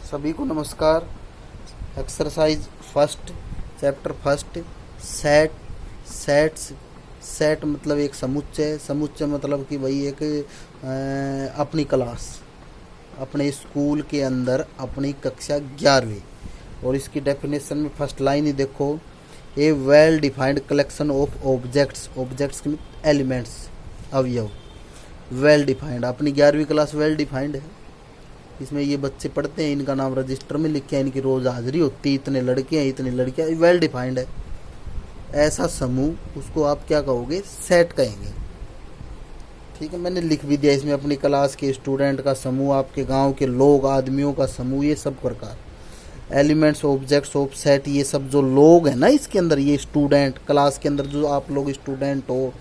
सभी को नमस्कार। Exercise first, chapter first, set. Sets, set मतलब एक समुच्चय, समुच्चय मतलब कि भाई एक अपनी क्लास, अपने स्कूल के अंदर अपनी कक्षा 11वीं। और इसकी डेफिनेशन में फर्स्ट लाइन ही देखो, a well defined collection of objects. Objects के एलिमेंट्स, अवयव। वेल डिफाइंड, अपनी 11वीं क्लास वेल डिफाइंड है। इसमें ये बच्चे पढ़ते हैं, इनका नाम रजिस्टर में लिखे हैं, इनकी रोज हाजिरी होती है, इतने लड़के हैं, इतनी लड़कियां, वेल डिफाइंड है। ऐसा समूह, उसको आप क्या कहोगे? सेट कहेंगे। ठीक है, मैंने लिख भी दिया इसमें, अपनी क्लास के स्टूडेंट का समूह, आपके गांव के लोग, आदमियों का समूह, ये सब प्रकार। एलिमेंट्स, ऑब्जेक्ट्स ऑफ सेट, ये सब जो लोग हैं ना इसके अंदर, ये स्टूडेंट, क्लास के अंदर जो आप लोग स्टूडेंट हो,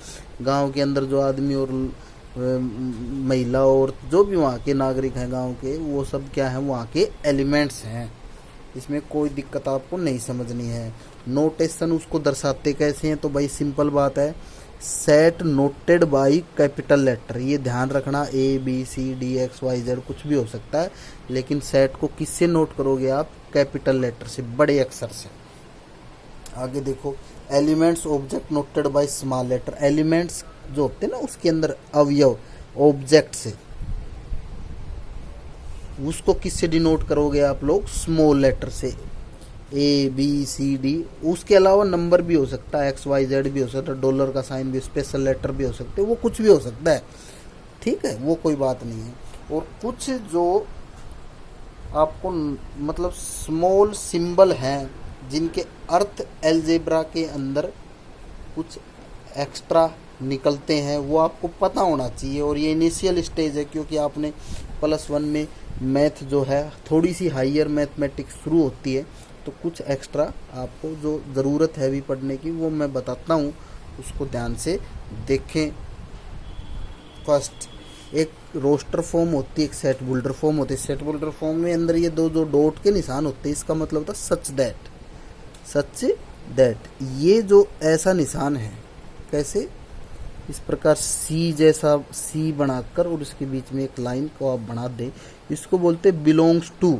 गांव के अंदर जो आदमी और महिला और जो भी वहाँ के नागरिक हैं गांव के, वो सब क्या है? वहाँ के एलिमेंट्स हैं। इसमें कोई दिक्कत आपको नहीं समझनी है। नोटेशन उसको दर्शाते कैसे हैं? तो भाई सिंपल बात है, set noted by capital letter. ये ध्यान रखना, A B C D X Y Z कुछ भी हो सकता है, लेकिन सेट को किससे नोट करोगे आप? कैपिटल लेटर से, बड़े अक्षर से। आगे देखो, elements object noted by small letter. Elements जो होते हैं ना उसके अंदर अवयव, ऑब्जेक्ट से, उसको किससे डिनोट करोगे आप लोग? स्मॉल लेटर से, ए बी सी डी। उसके अलावा नंबर भी हो सकता है, एक्स वाई जेड भी हो सकता है, डॉलर का साइन भी, स्पेशल लेटर भी हो सकते हैं, वो कुछ भी हो सकता है। ठीक है, वो कोई बात नहीं है। और कुछ जो आपको मतलब स्मॉल सिंबल हैं, जिनके अर्थ एल्जेब्रा के अंदर कुछ एक्स्ट्रा निकलते हैं, वो आपको पता होना चाहिए। और ये इनिशियल स्टेज है, क्योंकि आपने +1 में मैथ जो है, थोड़ी सी हाइयर मैथमेटिक्स शुरू होती है, तो कुछ एक्स्ट्रा आपको जो ज़रूरत है भी पढ़ने की, वो मैं बताता हूँ, उसको ध्यान से देखें। फर्स्ट, एक रोस्टर फॉर्म होती है, एक सेट बुल्डर फॉर्म होती है। सेट बुल्डर फॉर्म में अंदर ये दो जो डॉट के निशान होते हैं, इसका मतलब होता है सच दैट। सच दैट, ये जो ऐसा निशान है, कैसे? इस प्रकार सी जैसा, सी बनाकर और उसके बीच में एक लाइन को आप बना दें, इसको बोलते हैं बिलोंग्स टू।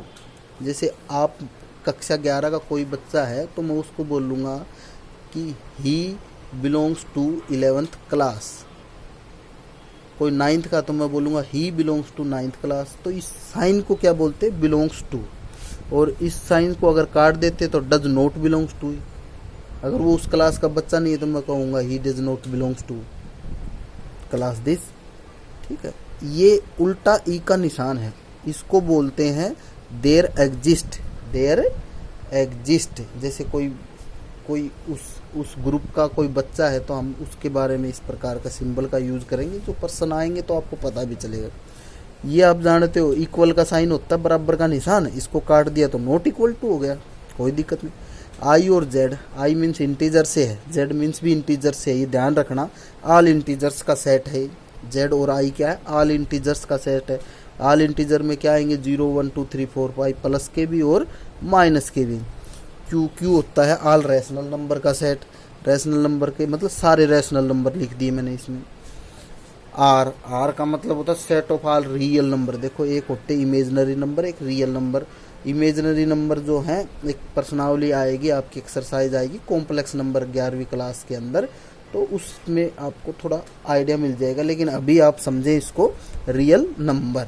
जैसे आप कक्षा 11 का कोई बच्चा है, तो मैं उसको बोलूँगा कि he belongs to 11th class. कोई 9th का, तो मैं बोलूँगा he belongs to 9th class. तो इस साइन को क्या बोलते हैं? Belongs to. और इस साइन को अगर काट देते तो डज नॉट बिलोंग्स टू। अगर वो उस क्लास का बच्चा नहीं है, तो मैं कहूँगा he does not belongs to class this. ठीक है, ये उल्टा ई का निशान है, इसको बोलते हैं देयर एग्जिस्ट। देयर एग्जिस्ट, जैसे कोई उस ग्रुप का कोई बच्चा है, तो हम उसके बारे में इस प्रकार का सिंबल का यूज करेंगे। जो पर्सन आएंगे तो आपको पता भी चलेगा। ये आप जानते हो, इक्वल का साइन होता है बराबर का निशान, इसको काट दिया तो नॉट इक्वल टू हो गया, कोई दिक्कत नहीं। आई और जेड, आई मीन्स इंटीजर से है, जेड मीन्स भी इंटीजर से है, ये ध्यान रखना। ऑल इंटीजर्स का सेट है जेड और आई, क्या है? ऑल इंटीजर्स का सेट है। ऑल इंटीजर में क्या आएंगे? 0 1 2 3 4 5, प्लस के भी और माइनस के भी। क्यू होता है ऑल रैशनल नंबर का सेट। रैशनल नंबर के मतलब सारे रैशनल नंबर लिख दिए मैंने इसमें। आर का मतलब होता है set of all real number. देखो, एक होते इमेजनरी नंबर, एक रियल नंबर। इमेजनरी नंबर जो है, एक पर्सनावली आएगी, आपकी एक्सरसाइज आएगी कॉम्प्लेक्स नंबर 11वीं क्लास के अंदर, तो उसमें आपको थोड़ा आइडिया मिल जाएगा। लेकिन अभी आप समझें इसको, real number.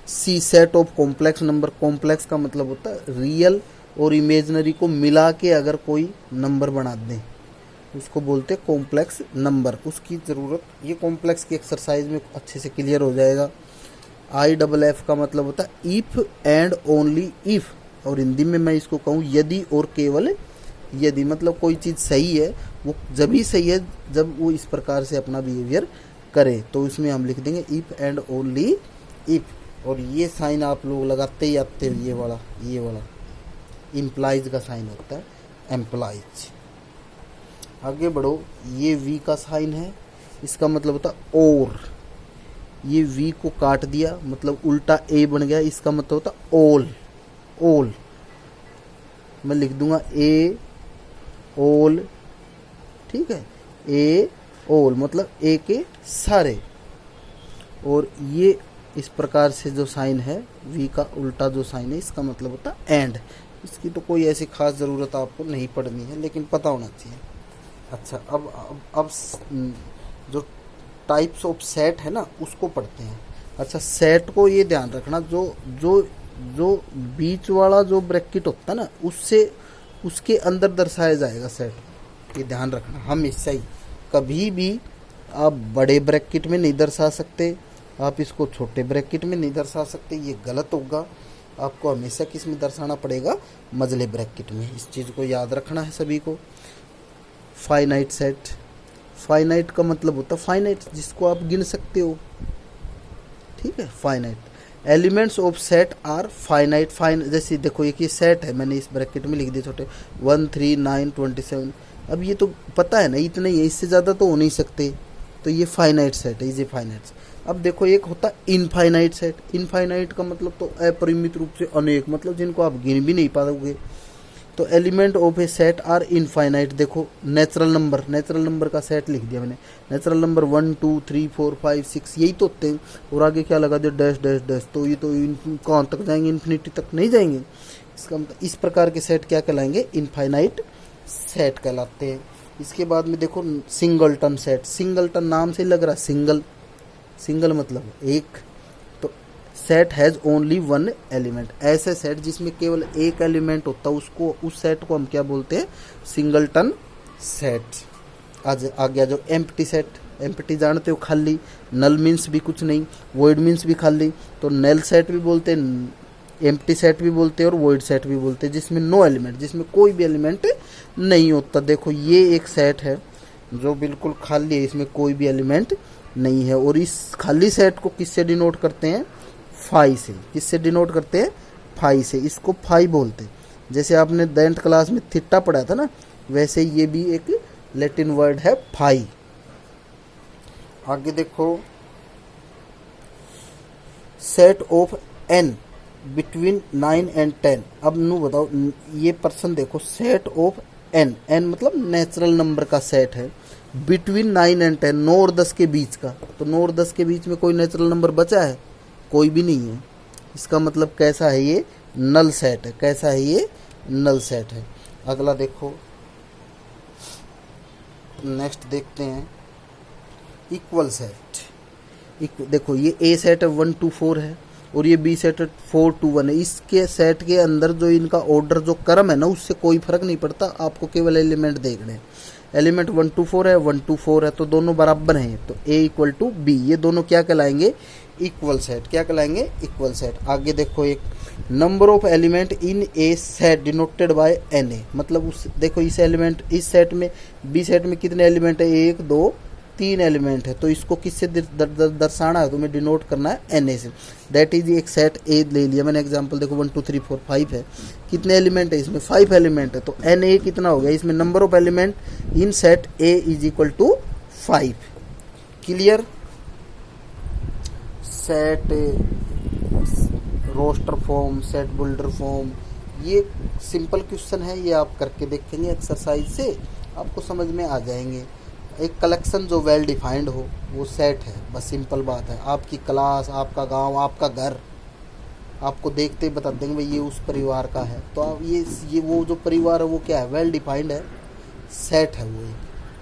See, set of complex number. Complex का मतलब होता है रियल और इमेजनरी को मिला के अगर कोई नंबर बना दें, उसको बोलते हैं कॉम्प्लेक्स नंबर। उसकी ज़रूरत, ये कॉम्प्लेक्स की एक्सरसाइज में अच्छे से क्लियर हो जाएगा। IFF का मतलब होता है इफ़ एंड ओनली इफ़, और हिंदी में मैं इसको कहूँ यदि और केवल यदि। मतलब कोई चीज़ सही है, वो जब ही सही है जब वो इस प्रकार से अपना बिहेवियर करे, तो इसमें हम लिख देंगे इफ़ एंड ओनली इफ़। और ये साइन आप लोग लगाते ही आते हो, ये वाला इम्प्लाइज का साइन होता है, एम्प्लाइज। आगे बढ़ो, ये वी का साइन है, इसका मतलब होता है और। ये वी को काट दिया, मतलब उल्टा ए बन गया, इसका मतलब होता है ऑल। ऑल मैं लिख दूंगा ए ऑल। ठीक है, ए ऑल मतलब ए के सारे। और ये इस प्रकार से जो साइन है वी का उल्टा जो साइन है इसका मतलब होता है एंड। इसकी तो कोई ऐसी खास ज़रूरत आपको नहीं पड़नी है, लेकिन पता होना चाहिए। अच्छा, अब जो टाइप्स ऑफ सेट है ना उसको पढ़ते हैं। अच्छा, सेट को ये ध्यान रखना, जो जो जो बीच वाला जो ब्रैकेट होता है ना उससे उसके अंदर दर्शाया जाएगा सेट। ये ध्यान रखना हमेशा ही, कभी भी आप बड़े ब्रैकेट में नहीं दर्शा सकते, आप इसको छोटे ब्रैकेट में नहीं दर्शा सकते, ये गलत होगा। आपको हमेशा किस में दर्शाना पड़ेगा, मझले ब्रैकेट में। इस चीज़ को याद रखना है सभी को। फाइनाइट सेट, फाइनाइट का मतलब होता है फाइनाइट, जिसको आप गिन सकते हो, ठीक है, finite. Elements of set are finite, जैसे देखो एक ये सेट है, मैंने इस ब्रैकेट में लिख दिया छोटे 1 3 9 27। अब ये तो पता है ना इतने ही है, इससे ज़्यादा तो हो नहीं सकते, तो ये फाइनाइट सेट है, ये फाइनाइट। अब देखो एक होता है इनफाइनाइट सेट। इनफाइनाइट का मतलब तो अपरिमित रूप से अनेक, मतलब जिनको आप गिन भी नहीं पाओगे। तो element of a set are infinite. देखो नेचुरल नंबर का सेट लिख दिया मैंने। नेचुरल नंबर 1 2 3 4 5 6 यही तो होते हैं, और आगे क्या लगा दिया डैश डैश डैश, तो ये तो कहाँ तक जाएंगे, इन्फिनिटी तक नहीं जाएंगे। इसका मतलब इस प्रकार के सेट क्या कहलाएंगे, इनफाइनाइट सेट कहलाते हैं। इसके बाद में देखो सिंगलटन सेट। सिंगलटन नाम से लग रहा है सिंगल मतलब एक, तो set has only one element. ऐसे सेट जिसमें केवल एक एलिमेंट होता है उसको, उस सेट को हम क्या बोलते हैं, सिंगलटन सेट। आज आ गया जो एम्प्टी सेट। एम्प्टी जानते हो, खाली। नल मीन्स भी कुछ नहीं, वॉइड मीन्स भी खाली, तो नल सेट भी बोलते हैं, एम्प्टी सेट भी बोलते हैं और वॉइड सेट भी बोलते हैं, जिसमें नो एलिमेंट, जिसमें कोई भी एलिमेंट नहीं होता। देखो ये एक सेट है जो बिल्कुल खाली है, इसमें कोई भी एलिमेंट नहीं है, और इस खाली सेट को किससे डिनोट करते हैं, फाई से। किससे डिनोट करते हैं, फाई से। इसको फाई बोलते हैं। जैसे आपने 10th क्लास में थीटा पढ़ा था ना, वैसे ये भी एक लैटिन वर्ड है फाई। आगे देखो set of N between 9 and 10। अब नू बताओ, ये पर्सन देखो, सेट ऑफ एन, एन मतलब नेचुरल नंबर का सेट है, बिटवीन 9 and 10, 9 और 10 के बीच का। तो 9 और 10 के बीच में कोई नेचुरल नंबर बचा है, कोई भी नहीं है। इसका मतलब कैसा है, ये नल सेट है। कैसा है, ये नल सेट है। अगला देखो, नेक्स्ट देखते हैं इक्वल सेट। देखो ये ए सेट है 1 to 4 है, और ये बी सेट 4 to 1 है। इसके सेट के अंदर जो इनका ऑर्डर जो क्रम है ना, उससे कोई फर्क नहीं पड़ता, आपको केवल एलिमेंट देखने हैं। एलिमेंट 1 to 4 है, 1 to 4 है, तो दोनों बराबर हैं, तो ए इक्वल टू बी, ये दोनों क्या कहलाएंगे, इक्वल सेट। क्या कहलाएंगे, इक्वल सेट। आगे देखो एक number of element in a set denoted by N A, मतलब उस देखो इस एलिमेंट, इस सेट में, बी सेट में कितने एलिमेंट है, 1 2 3 एलिमेंट है, तो इसको किससे दर्शाना है, तुम्हें डिनोट करना है एन ए से। दैट इज एक सेट ए ले लिया मैंने एग्जांपल। देखो 1 2 3 4 5 है, कितने एलिमेंट है इसमें, 5 एलिमेंट है, तो एन ए कितना हो गया, इसमें number of element in set A is equal to 5। Clear. Set roster form, set builder form, ये सिंपल क्वेश्चन है, ये आप करके देखेंगे एक्सरसाइज से, आपको समझ में आ जाएंगे। एक कलेक्शन जो वेल डिफाइंड हो वो सेट है, बस सिंपल बात है। आपकी क्लास, आपका गांव, आपका घर आपको देखते ही बता देंगे भाई ये उस परिवार का है, तो आप ये वो जो परिवार है वो क्या है, वेल डिफाइंड है, सेट है वो।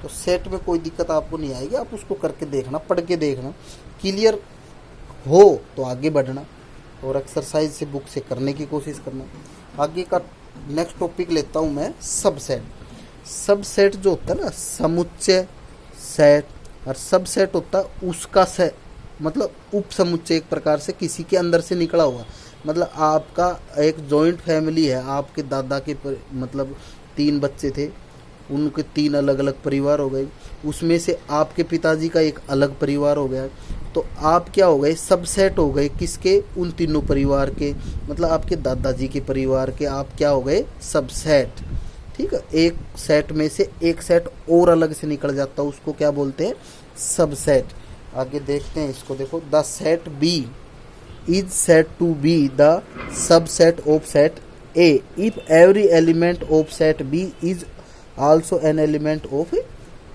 तो सेट में कोई दिक्कत आपको नहीं आएगी, आप उसको करके देखना, पढ़ के देखना, क्लियर हो तो आगे बढ़ना, और एक्सरसाइज से बुक से करने की कोशिश करना। आगे का नेक्स्ट टॉपिक लेता हूँ मैं, सबसेट। सबसेट जो होता है ना, समुच्चय सेट, और सबसेट होता है उसका सेट, मतलब उप समुच्चय, एक प्रकार से किसी के अंदर से निकला हुआ। मतलब आपका एक जॉइंट फैमिली है, आपके दादा के मतलब 3 बच्चे थे, उनके 3 अलग अलग परिवार हो गए, उसमें से आपके पिताजी का एक अलग परिवार हो गया, तो आप क्या हो गए, सबसेट हो गए किसके, उन तीनों परिवार के, मतलब आपके दादाजी के परिवार के आप क्या हो गए, सबसेट। ठीक है, एक सेट में से एक सेट और अलग से निकल जाता है, उसको क्या बोलते हैं, सबसेट। आगे देखते हैं इसको, देखो the set B is set to be the subset of set A if every element of set B is also an element of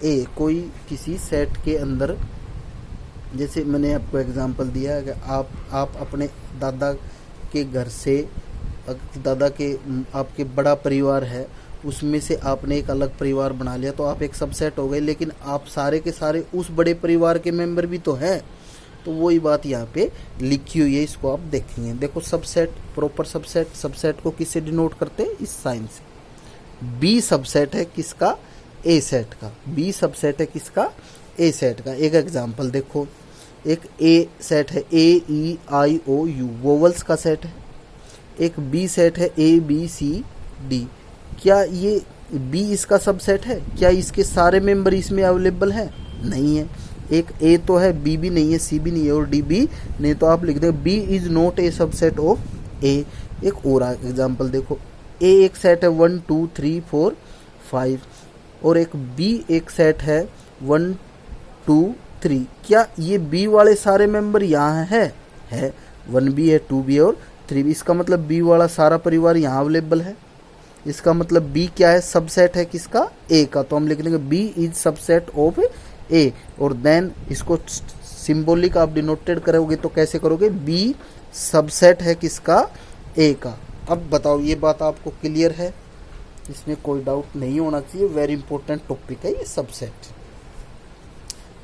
A. कोई किसी सेट के अंदर जैसे मैंने आपको एग्जांपल दिया है कि आप अपने दादा के घर से, दादा के आपके बड़ा परिवार है, उसमें से आपने एक अलग परिवार बना लिया तो आप एक सबसेट हो गए, लेकिन आप सारे के सारे उस बड़े परिवार के मेंबर भी तो हैं। तो वही बात यहाँ पे लिखी हुई है, इसको आप देखेंगे। देखो सबसेट, प्रॉपर सबसेट, सबसेट को किससे डिनोट करते हैं? इस साइन से। बी सबसेट है किसका? ए सेट का। बी सबसेट है किसका? ए सेट का। एक एग्जांपल देखो, एक ए सेट है AEIOU वोवल्स का सेट है, एक बी सेट है ABCD। क्या ये बी इसका सबसेट है? क्या इसके सारे मेंबर इसमें अवेलेबल हैं? नहीं है। एक ए तो है, बी भी नहीं है, सी भी नहीं है और डी भी नहीं, तो आप लिख दें B is not a subset of A. एक और एग्जांपल देखो, ए एक सेट है 1 2 3 4 5 और एक बी एक सेट है 1 2 3। क्या ये बी वाले सारे मेंबर यहाँ है? 1 बी है, 2 बी है और 3 बी। इसका मतलब बी वाला सारा परिवार यहाँ अवेलेबल है। इसका मतलब बी क्या है? सबसेट है किसका? ए का। तो हम लिख देंगे बी इज सबसेट ऑफ ए। और देन इसको सिंबॉलिक आप डिनोटेड करोगे तो कैसे करोगे? बी सबसेट है किसका? ए का। अब बताओ ये बात आपको क्लियर है? इसमें कोई डाउट नहीं होना चाहिए, वेरी इंपॉर्टेंट टॉपिक है ये सबसेट।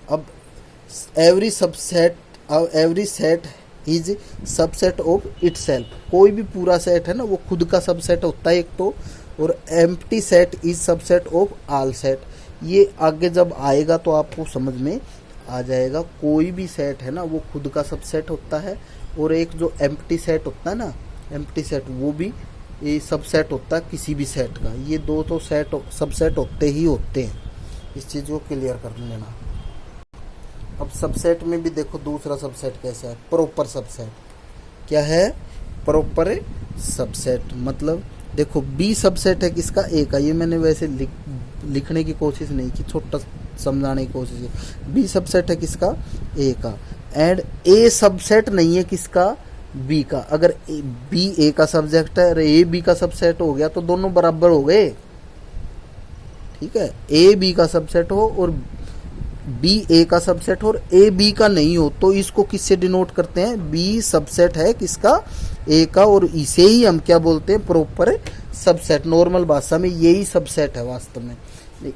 अब every subset, every set is subset of itself. कोई भी पूरा सेट है ना वो खुद का सबसेट होता है एक तो, और empty set is subset of all set. ये आगे जब आएगा तो आपको समझ में आ जाएगा। कोई भी सेट है ना वो खुद का सबसेट होता है, और एक जो एम्प्टी सेट होता है ना, एम्प्टी सेट, वो भी ये सबसेट होता है किसी भी सेट का। ये दो तो सेट सबसेट होते ही होते हैं, इस चीज़ को क्लियर कर लेना। अब सबसेट में भी देखो दूसरा सबसेट कैसा है? Proper subset. क्या है? Proper subset. मतलब देखो बी सबसेट है किसका? ए का। ये मैंने वैसे लिखने की कोशिश नहीं की, छोटा समझाने की कोशिश की। बी सबसेट है किसका? ए का। एंड ए सबसेट नहीं है किसका? बी का। अगर बी ए का सब्जेक्ट है और ए बी का सबसेट हो गया तो दोनों बराबर हो गए। ठीक है, ए बी का सबसेट हो और बी ए का सबसेट हो और ए बी का नहीं हो तो इसको किससे डिनोट करते हैं? बी सबसेट है किसका? ए का। और इसे ही हम क्या बोलते हैं? Proper subset. नॉर्मल भाषा में यही सबसेट है वास्तव में।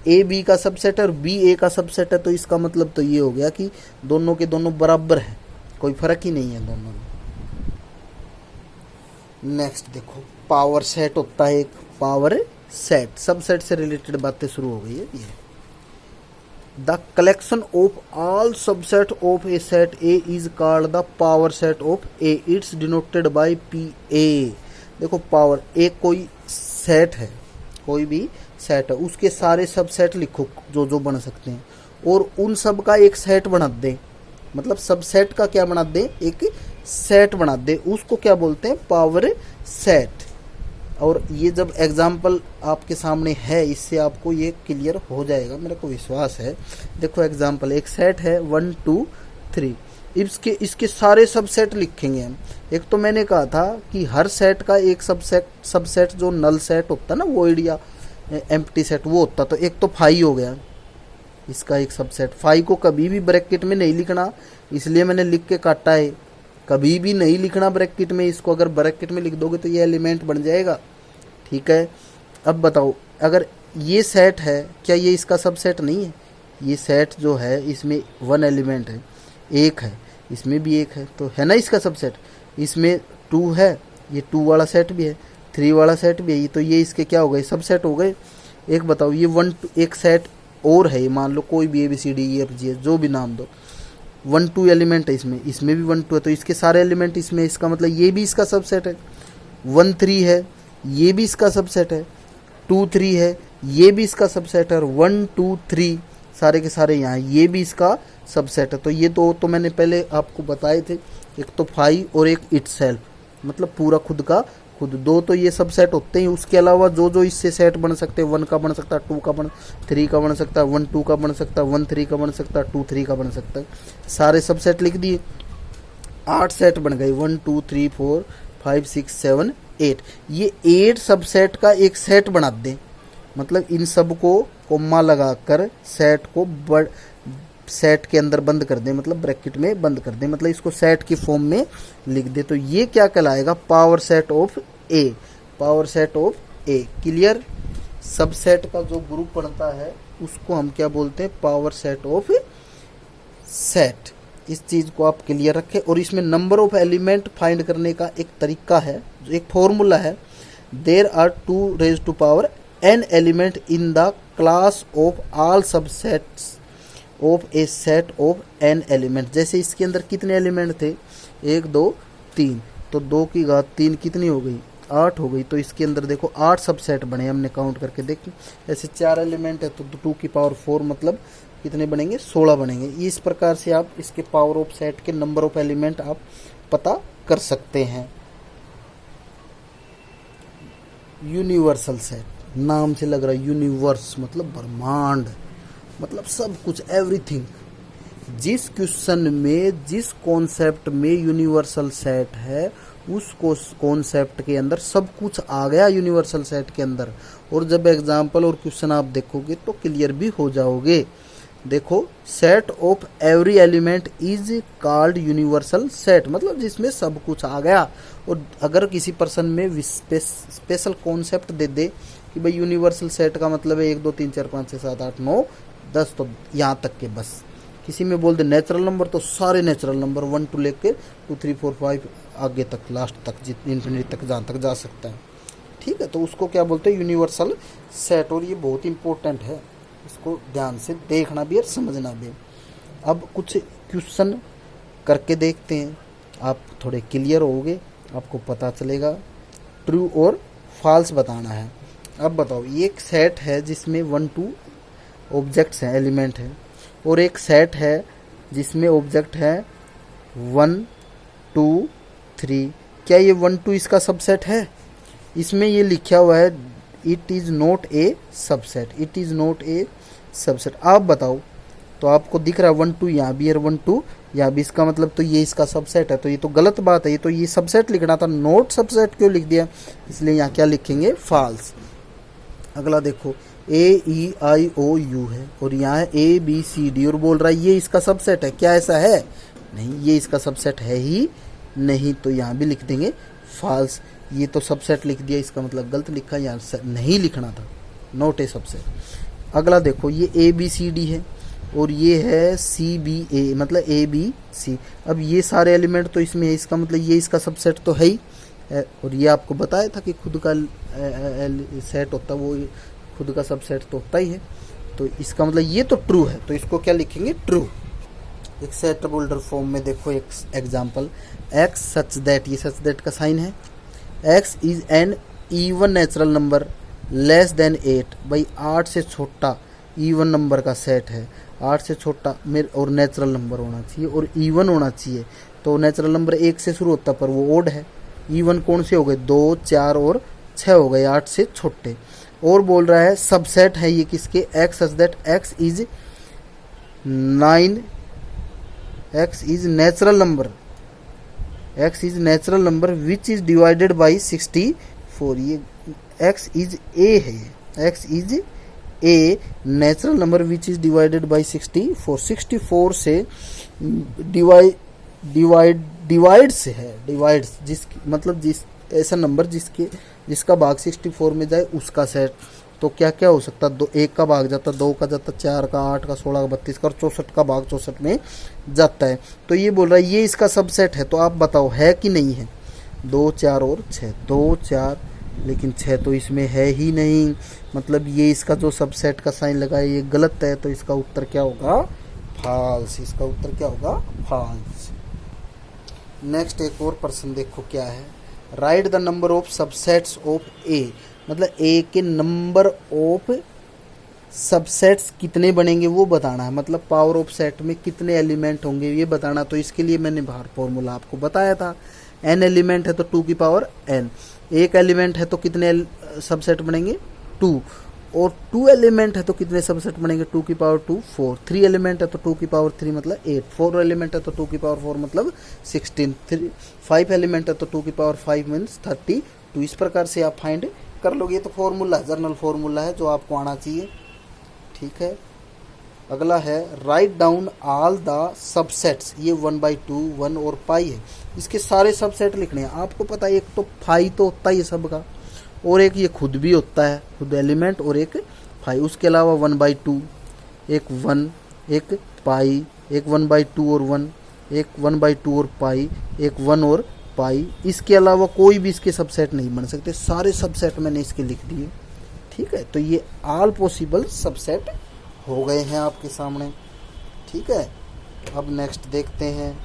ए बी का सबसेट है और बी ए का सबसेट है, तो इसका मतलब तो ये हो गया कि दोनों के दोनों बराबर है, कोई फर्क ही नहीं है दोनों में। नेक्स्ट देखो, पावर सेट होता है एक। पावर सेट, सबसेट से रिलेटेड बातें शुरू हो गई है। ये the collection of all subset of a set A is called the power set of A. It's denoted by P A. देखो पावर, एक कोई सेट है, कोई भी सेट है, उसके सारे सबसेट लिखो जो जो बन सकते हैं, और उन सब का एक सेट बना दे। मतलब सबसेट का क्या बना दे? एक सेट बना दे। उसको क्या बोलते हैं? Power set. और ये जब एग्जाम्पल आपके सामने है, इससे आपको ये क्लियर हो जाएगा, मेरे को विश्वास है। देखो एग्जाम्पल, एक सेट है 1 2 3। इसके सारे सबसेट लिखेंगे हम। एक तो मैंने कहा था कि हर सेट का एक सबसेट जो नल सेट होता है ना, वॉइड या एम्प्टी सेट, वो होता। तो एक तो फाई हो गया इसका एक सबसेट। फाई को कभी भी ब्रैकेट में नहीं लिखना, इसलिए मैंने लिख के काटा है। कभी भी नहीं लिखना ब्रैकेट में इसको, अगर ब्रैकेट में लिख दोगे तो ये एलिमेंट बन जाएगा। ठीक है, अब बताओ, अगर ये सेट है, क्या ये इसका सबसेट नहीं है? ये सेट जो है इसमें 1 एलिमेंट है, एक है, इसमें भी एक है, तो है ना इसका सबसेट। इसमें 2 है, ये 2 वाला सेट भी है, 3 वाला सेट भी है, तो ये इसके क्या हो गए? सबसेट हो गए। एक बताओ, ये 1 2 एक सेट और है, मान लो कोई भी ABCDEFG है, जो भी नाम दो, 1 2 एलिमेंट है इसमें भी 1 2 है, तो इसके सारे एलिमेंट इसमें, इसका मतलब ये भी इसका सबसेट है। 1 3 है, ये भी इसका सबसेट है। 2 3 है, ये भी इसका सबसेट है। और 1 2 3 सारे के सारे यहाँ, ये भी इसका सबसेट है। तो ये तो मैंने पहले आपको बताए थे, एक तो फाई और एक इटसेल्फ, मतलब पूरा खुद का खुद। दो तो ये सबसेट होते हैं, उसके अलावा जो जो इससे सेट बन सकते हैं, 1 का बन सकता है, 2 का बन, 3 का बन सकता है, 1 2 का बन सकता है, 1 3 का बन सकता है, 2 3 का बन सकता है। सारे सबसेट लिख दिए, 8 सेट बन गए, 1 2 3 4 5 6 7 8। ये 8 सबसेट का एक सेट बना दें, मतलब इन सब को कोमा लगाकर सेट को सेट के अंदर बंद कर दें, मतलब ब्रैकेट में बंद कर दें, मतलब इसको सेट की फॉर्म में लिख दे, तो ये क्या कहलाएगा, power set of A, power set of A. Clear. Subset का जो ग्रुप बनता है उसको हम क्या बोलते हैं, पावर सेट ऑफ सेट। इस चीज को आप क्लियर रखें। और इसमें नंबर ऑफ एलिमेंट फाइंड करने का एक तरीका है, जो एक फॉर्मूला है, there are 2 raised to power n element in the class of all subsets of a set of n element. जैसे इसके अंदर कितने एलिमेंट थे, 1 2 3, तो 2 की घात 3 कितनी हो गई, 8 हो गई। तो इसके अंदर देखो 8 सबसेट बने, हमने काउंट करके देखें। ऐसे 4 एलिमेंट है तो 2 की पावर 4 मतलब कितने बनेंगे, 16 बनेंगे। इस प्रकार से आप इसके पावर ऑफ सेट के नंबर ऑफ एलिमेंट आप पता कर सकते हैं। यूनिवर्सल सेट, नाम से लग रहा है यूनिवर्स मतलब ब्रह्मांड, मतलब सब कुछ, एवरीथिंग। जिस क्वेश्चन में जिस कॉन्सेप्ट में यूनिवर्सल सेट है उस कॉन्सेप्ट के अंदर सब कुछ आ गया यूनिवर्सल सेट के अंदर। और जब एग्जाम्पल और क्वेश्चन आप देखोगे तो क्लियर भी हो जाओगे। देखो, set of every element is called universal set, मतलब जिसमें सब कुछ आ गया। और अगर किसी पर्सन में स्पेशल कॉन्सेप्ट दे दे कि भाई यूनिवर्सल सेट का मतलब है 1 2 3 4 5 6 7 8 9 10, तो यहाँ तक के बस। किसी में बोल दे नेचुरल नंबर तो सारे नेचुरल नंबर 1 to लेके 2 3 4 5 आगे तक, लास्ट तक, जितनी इन्फिनिटी तक जहाँ तक जा सकता है। ठीक है, तो उसको क्या बोलते हैं, यूनिवर्सल सेट। और ये बहुत इंपॉर्टेंट है, इसको ध्यान से देखना भी और समझना भी। अब कुछ क्वेश्चन करके देखते हैं, आप थोड़े क्लियर होगे, आपको पता चलेगा। ट्रू और फॉल्स बताना है। अब बताओ, ये एक सेट है जिसमें 1 2 ऑब्जेक्ट्स हैं, एलिमेंट हैं, और एक सेट है जिसमें ऑब्जेक्ट है 1 2 3। क्या ये 1 2 इसका सबसेट है? इसमें ये लिखा हुआ है it is not a subset, it is not a subset. आप बताओ, तो आपको दिख रहा है 1 2 यहाँ भी है, 1 2 यहाँ भी, इसका मतलब तो ये इसका सबसेट है। तो ये तो गलत बात है, ये तो ये सबसेट लिखना था, नॉट सबसेट क्यों लिख दिया? इसलिए यहाँ क्या लिखेंगे, फॉल्स। अगला देखो, AEIOU है और यहाँ है ABCD और बोल रहा है ये इसका सबसेट है। क्या ऐसा है? नहीं, ये इसका सबसेट है ही नहीं, तो यहाँ भी लिख देंगे फॉल्स। ये तो सबसेट लिख दिया, इसका मतलब गलत लिखा, यहाँ नहीं लिखना था, नॉट ए सबसेट। अगला देखो, ये ABCD है और ये है CBA मतलब ABC। अब ये सारे एलिमेंट तो इसमें है, इसका मतलब ये इसका सबसेट तो है ही। और ये आपको बताया था कि खुद का सेट होता है, वो खुद का सबसेट तो होता ही है। तो इसका मतलब ये तो ट्रू है, तो इसको क्या लिखेंगे, ट्रू। एक सेट बोल्डर फॉर्म में देखो एक एग्जांपल, x सच दैट, ये सच दैट का साइन है, x is an even natural number less than 8। भाई 8 से छोटा इवन नंबर का सेट है, 8 से छोटा मेरे और नेचुरल नंबर होना चाहिए और इवन होना चाहिए। तो नेचुरल नंबर 1 से शुरू होता पर वो ओड है। इवन कौन से हो गए, 2 4 और 6 हो गए, 8 से छोटे। और बोल रहा है सबसेट है ये किसके, x such that x is 9, x is natural number, x is natural number which is divided by 64। ये x इज a है, x is a natural number which is divided by 64। 64 से डिवाइड से है, divides जिस मतलब जिस ऐसा number जिसका भाग 64 में जाए उसका सेट। तो क्या क्या हो सकता, 1 का भाग जाता, 2 का जाता, 4 का, 8 का, 16 का, 32 का और 64 का भाग 64 में जाता है। तो ये बोल रहा है ये इसका सबसेट है। तो आप बताओ है कि नहीं है? 2 4 और 6, 2 4, लेकिन 6 तो इसमें है ही नहीं, मतलब ये इसका जो सबसेट का साइन लगा है ये गलत है। तो इसका उत्तर क्या होगा, फॉल्स। इसका उत्तर क्या होगा, फॉल्स। नेक्स्ट एक और प्रश्न देखो क्या है, write the number of subsets of A, मतलब ए के नंबर ऑफ सबसेट्स कितने बनेंगे वो बताना है, मतलब पावर ऑफ सेट में कितने एलिमेंट होंगे ये बताना। तो इसके लिए मैंने बाहर फॉर्मूला आपको बताया था, n एलिमेंट है तो 2 की पावर n, एक एलिमेंट है तो कितने सबसेट बनेंगे, 2, और 2 एलिमेंट है तो कितने सबसेट बनेंगे, 2 की पावर 2 4, 3 एलिमेंट है तो 2 की पावर 3 मतलब 8, 4 एलिमेंट है तो 2 की पावर 4 मतलब 16, 5 एलिमेंट है तो 2 की पावर 5 मीन्स 30। तो इस प्रकार से आप फाइंड कर लोगे। तो फॉर्मूला जनरल फॉर्मूला है जो आपको आना चाहिए, ठीक है। अगला है write down all the subsets, ये 1/2 1 और पाई है, इसके सारे सबसेट लिखने हैं। आपको पता है एक तो फाई तो होता ही है सबका, और एक ये खुद भी होता है, खुद एलिमेंट, और एक फाई। उसके अलावा 1/2, एक 1, एक पाई, एक 1/2 और 1, एक 1/2 और पाई, एक 1 और पाई। इसके अलावा कोई भी इसके सबसेट नहीं बन सकते, सारे सबसेट मैंने इसके लिख दिए। ठीक है, तो ये ऑल पॉसिबल सबसेट हो गए हैं आपके सामने। ठीक है, अब नेक्स्ट देखते हैं।